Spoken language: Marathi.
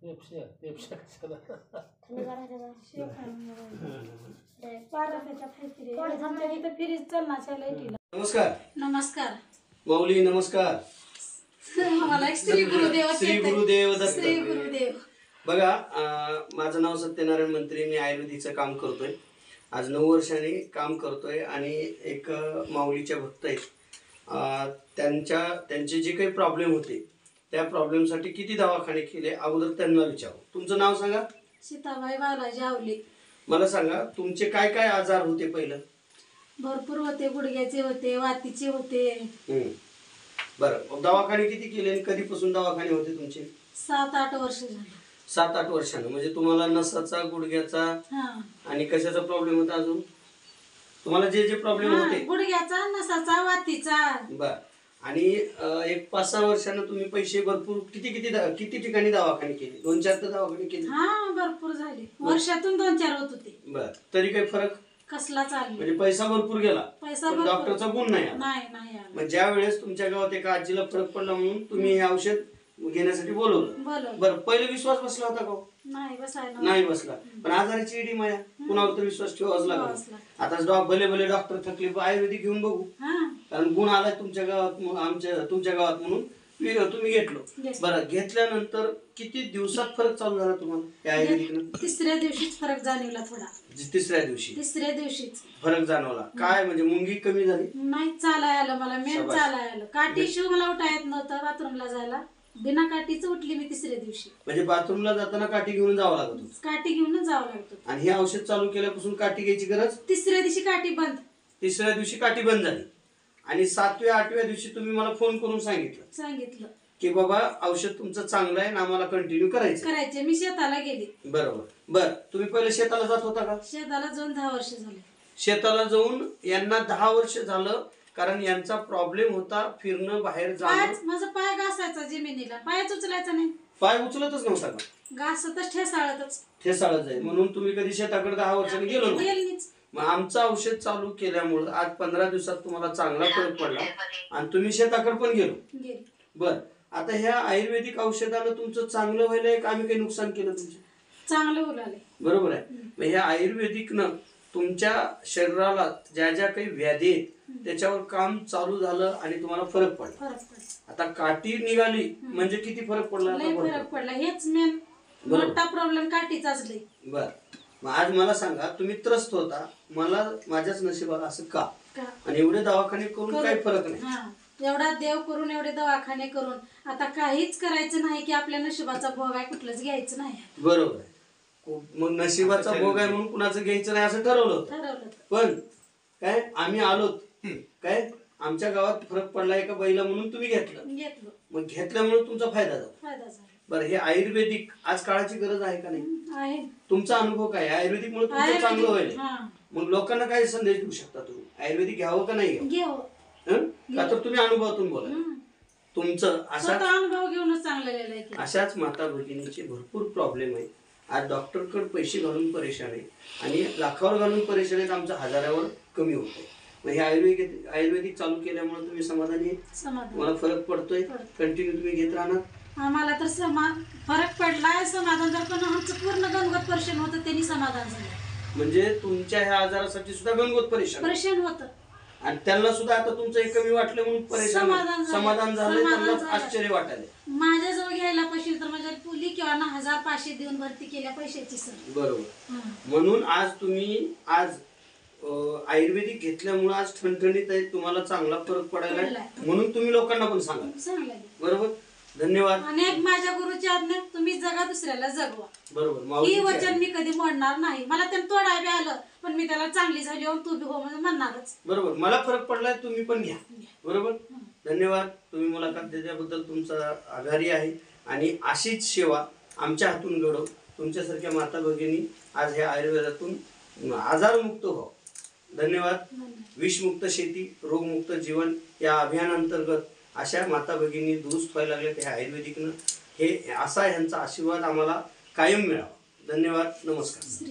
पेप्सिया पेप्सिया कशाला नमस्कार नमस्कार माऊली नमस्कार मला श्री गुरुदेव श्री गुरुदेव दत्त श्री गुरुदेव बघा माझं नाव सत्यनारायण मंत्री मी आयुर्वेदिकचं काम करतोय आज 9 वर्षांनी काम करतोय आणि एक माऊलीच्या भक्त आहेत त्यांचे जे काही प्रॉब्लेम होते त्या प्रॉब्लेमसाठी किती दवाखाने केले अगोदर त्यांना विचारू तुमचं नाव सांगा सीताबाई बालाजी आवले मला सांगा तुमचे काय काय आजार होते पहिलं भरपूर होते गुडघ्याचे होते वातीचे होते बरं दवाखाने किती केले आणि कधीपासून दवाखाने होते तुमचे 7-8 वर्ष झाले 7-8 वर्षांना म्हणजे तुम्हाला नसाचा गुडघ्याचा आणि कशाचा प्रॉब्लेम होता अजून तुम्हाला जे जे प्रॉब्लेम होते गुडघ्याचा नसाचा वातीचा बर आणि एक 5-6 वर्षांना तुम्ही पैसे भरपूर किती ठिकाणी दवाखाने केले 2-4 तर दवाखाने केले भरपूर झाले वर्षातून 2-4 होत होते बर तरी काही फरक कसला चालू म्हणजे पैसा भरपूर गेला पैसा पण डॉक्टरचा गुण नाही आला. नाही मग ज्या वेळेस तुमच्या गावात एका आजीला फरक पडला म्हणून तुम्ही हे औषध घेण्यासाठी बोलवलं बरं पहिले विश्वास बसला होता का नाही बसला पण आजाराची एडी माया कुणावर तर विश्वास ठेवाच लागला आता भले भले डॉक्टर थकले आयुर्वेदिक घेऊन बघू कारण गुण आलाय तुमच्या गावात तुमच्या गावात म्हणून तुम्ही घेतलो बरं घेतल्यानंतर किती दिवसात फरक चालू झाला तुम्हाला आयुर्वेदिक तिसऱ्या दिवशीच फरक जाणवला थोडा तिसऱ्या दिवशीच फरक जाणवला काय म्हणजे मुंगी कमी झाली नाही चालाय आलं मला मेन चालाय आलं काठी शिव मला उठा येत नव्हतं बाथरूमला जायला बिना काठीच उठली मी तिसऱ्या दिवशी म्हणजे बाथरूमला जाताना काठी घेऊन जावं लागत होतं काठी घेऊनच जावं लागत होतं आणि हे औषध चालू केल्यापासून काठी घ्यायची गरज तिसऱ्या दिवशी काठी बंद तिसऱ्या दिवशी काठी बंद झाली आणि 7व्या-8व्या दिवशी तुम्ही मला फोन करून सांगितलं की बाबा औषध तुमचं चांगलं आहे ना आम्हाला कंटिन्यू करायचे मी शेताला गेले बरोबर बर तुम्ही पहिले शेताला जात होता का शेताला जाऊन 10 वर्ष झाले शेताला जाऊन यांना 10 वर्ष झालं कारण यांचा प्रॉब्लेम होता फिरणं बाहेर जाणं माझा पाय घासायचा जमिनीला पायच उचलायचा नाही पाय उचलतच नव्हता का घासतच ठेसाळत जाईल म्हणून तुम्ही कधी शेताकडे 10 वर्षांनी गेलो नाही मग आमचं औषध चालू केल्यामुळे आज 15 दिवसात तुम्हाला चांगला फरक पडला आणि तुम्ही शेताकडे पण गेलो बर आता ह्या आयुर्वेदिक औषधानं तुमचं चांगलं व्हायला एक आम्ही काही नुकसान केलं तुमचं चांगलं उलाले बरोबर आहे मग ह्या आयुर्वेदिकनं तुमच्या शरीराला ज्या ज्या काही व्याधी आहेत त्याच्यावर काम चालू झालं आणि तुम्हाला फरक पडला आता काठी निघाली म्हणजे किती फरक पडला हेच मेन मोठा प्रॉब्लेम काठीचाच लई बर मग आज मला सांगा तुम्ही त्रस्त होता मला माझ्याच नशिबाला असं का आणि एवढे दवाखाने करून काही फरक नाही एवढा देव करून एवढे दवाखाने करून आता काहीच करायचं नाही की आपल्या नशिबाचा भोग आहे कुठलंच घ्यायचं नाही बरोबर आहे मग नशिबाचा भोग आहे म्हणून कुणाचं घ्यायचं नाही असं ठरवलं पण काय आम्ही आलोत काय आमच्या गावात फरक पडला एका बैला म्हणून तुम्ही घेतलं मग घेतल्यामुळे तुमचा फायदा झाला बरं हे आयुर्वेदिक आज काळाची गरज आहे का नाही तुमचा अनुभव काय आयुर्वेदिक मुळे तुमचं चांगलं होईल मग लोकांना काय संदेश देऊ शकता तुम्ही आयुर्वेदिक घ्यावं का नाही घ्यावं का तर तुम्ही अनुभवातून बोला तुमचं अनुभव घेऊनच चांगलं अशाच माता भगिनीचे भरपूर प्रॉब्लेम आहे आज डॉक्टरकडे पैसे घालून परेशान आहे आणि लाखावर घालून परेशान आहेत आमचं हजारावर कमी होत आहे मग हे आयुर्वेदिक चालू केल्यामुळे तुम्ही समाधानी मला फरक पडतोय कंटिन्यू तुम्ही घेत राहणार आम्हाला तर फरक पडलाय समाधान जर पण आमचं पूर्ण गणगोत परेशान होतं त्यांनी समाधान झालं म्हणजे तुमच्या ह्या आजारासाठी सुद्धा गणगोत परेशान होतं आणि त्यांना सुद्धा आता तुमचं एक कमी वाटलं म्हणून समाधान झालं त्यांना आश्चर्य वाटायला माझ्याजवळ घ्यायला पैसे तर माझ्या पुली किंवा 1500 देऊन भरती केल्या पैशाची सर बरोबर म्हणून आज तुम्ही आयुर्वेदिक घेतल्यामुळे आज ठणठणीत आहे तुम्हाला चांगला फरक पडायला म्हणून तुम्ही लोकांना पण सांगा बरोबर धन्यवाद अनेक माझ्या गुरुची आज्ञा तुम्ही जगा दुसऱ्याला जगवा बरोबर ही वचन मी कधी मोडणार नाही मला त्यांना तोडाय बी आलं पण मी त्याला चांगली झाली हो तू बी हो म्हणणारच बरोबर मला फरक पडलाय तुम्ही पण घ्या बरोबर धन्यवाद तुम्ही मुलाखत दिल्याबद्दल तुमचा आभारी आहे आणि अशीच सेवा आमच्या हातून घडव तुमच्यासारख्या माता भगिनी आज ह्या आयुर्वेदातून आजारमुक्त हो धन्यवाद विषमुक्त शेती रोगमुक्त जीवन या अभियानांतर्गत अशा माता भगिनी दुरुस्त व्हायला लागल्या ह्या आयुर्वेदिकनं हे असा ह्यांचा आशीर्वाद आम्हाला कायम मिळावा धन्यवाद नमस्कार